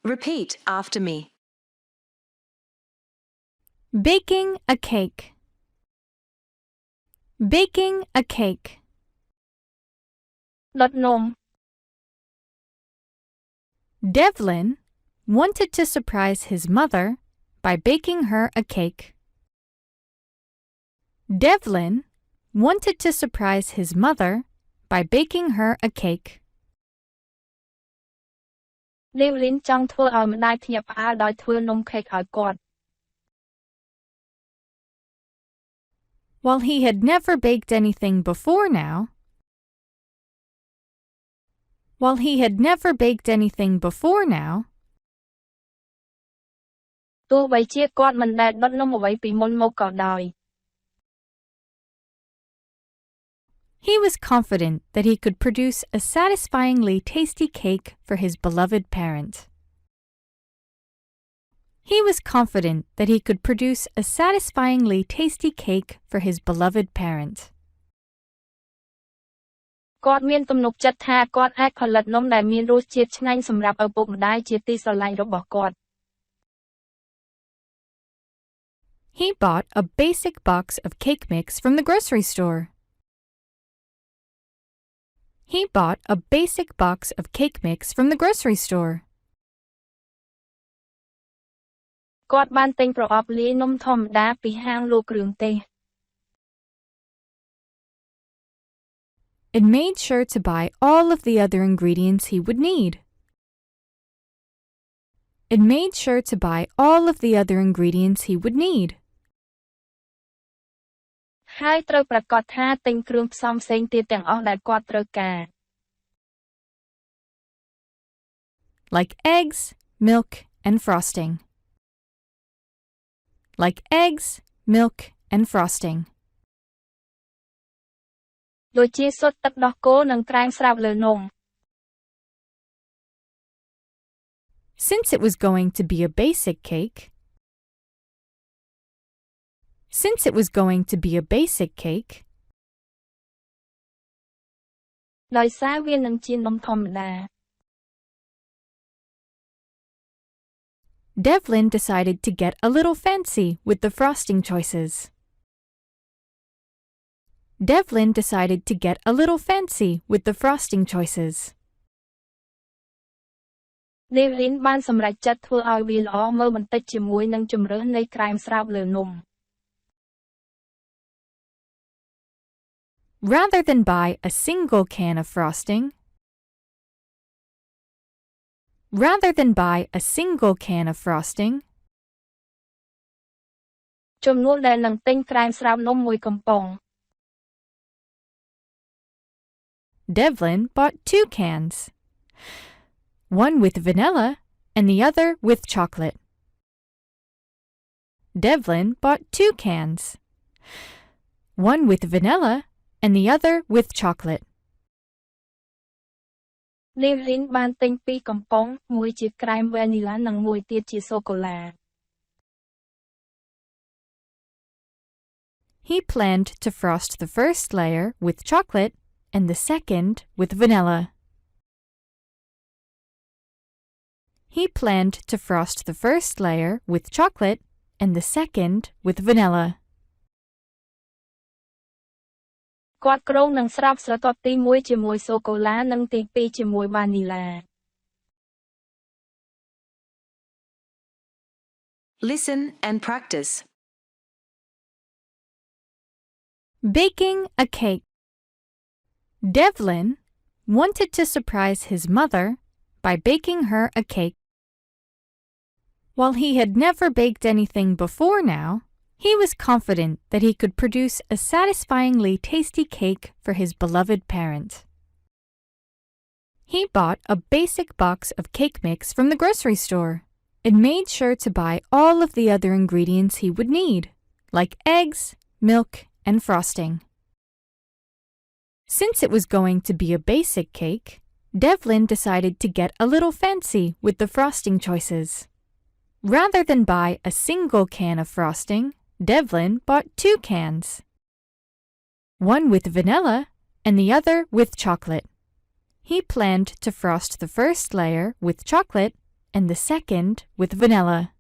Repeat after me. Baking a cake. Baking a cake. ដុតនំ Devlin wanted to surprise his mother by baking her a cake. Devlin wanted to surprise his mother by baking her a cake. Devlin ចង់ធ្វើឲ្យម្ដាយភ្ញាក់ផ្អើលដោយធ្វើនំខេកឲ្យគាត់ While he had never baked anything before now, now, ទោះបីជាគាត់មិនដែលដុតនំអ្វីពីមុនមកក៏ដោយ he was confident that he could produce a satisfyingly tasty cake for his beloved parent. He was confident that he could produce a satisfyingly tasty cake for his beloved parent. គាត់មានទំនុកចិត្តថាគាត់អាចផលិតនំដែលមានរសជាតិឆ្ងាញ់សម្រាប់ឪពុកម្ដាយជាទីស្រឡាញ់របស់គាត់ He bought a basic box of cake mix from the grocery store. He bought a basic box of cake mix from the grocery store. គាត់បានទិញប្រអប់លាយនំធម្មតាពីហាងលក់គ្រឿងទេស It made sure to buy all of the other ingredients he would need. It made sure to buy all of the other ingredients he would need. ហើយត្រូវប្រាកដថាទិញគ្រឿងផ្សំផ្សេងទៀតទាំងអស់ដែលគាត់ត្រូវការ Like eggs, milk, and frosting. Like eggs, milk, and frosting. ដូចជាស៊ុតទឹកដោះគោនិងក្រែមស្រាប់លើនំ Since it was going to be a basic cake, ដោយសារវានឹងជានំធម្មតា Devlin decided to get a little fancy with the frosting choices. Devlin decided to get a little fancy with the frosting choices. Devlin បានសម្រេចចិត្តធ្វើឲ្យវាល្អមើលបន្តិចជាមួយនឹងជម្រើសនៃក្រែមស្រាប់លើនំ Rather than buy a single can of frosting, ចំនួនដែលនឹងទិញក្រែមស្រាប់នំមួយកំប៉ុង Devlin bought 2 cans, one with vanilla and the other with chocolate. Devlin bought 2 cans, one with vanilla and the other with chocolate. Devlin បានទិញ2កំប៉ុងមួយជាក្រែមវ៉ានីឡានិងមួយទៀតជាសូកូឡា He planned to frost the first layer with chocolate and the second with vanilla. He planned to frost the first layer with chocolate and the second with vanilla. គាត់គ្រោងនឹងស្រាប់ស្រទាប់ទី1ជាមួយសូកូឡានិងទី2ជាមួយវ៉ានីឡា Listen and practice. Baking a cake. Devlin wanted to surprise his mother by baking her a cake. While he had never baked anything before now, he was confident that he could produce a satisfyingly tasty cake for his beloved parent. He bought a basic box of cake mix from the grocery store. It made sure to buy all of the other ingredients he would need, like eggs, milk, and frosting. Since it was going to be a basic cake, Devlin decided to get a little fancy with the frosting choices. Rather than buy a single can of frosting, Devlin bought 2 cans, one with vanilla and the other with chocolate. He planned to frost the first layer with chocolate and the second with vanilla.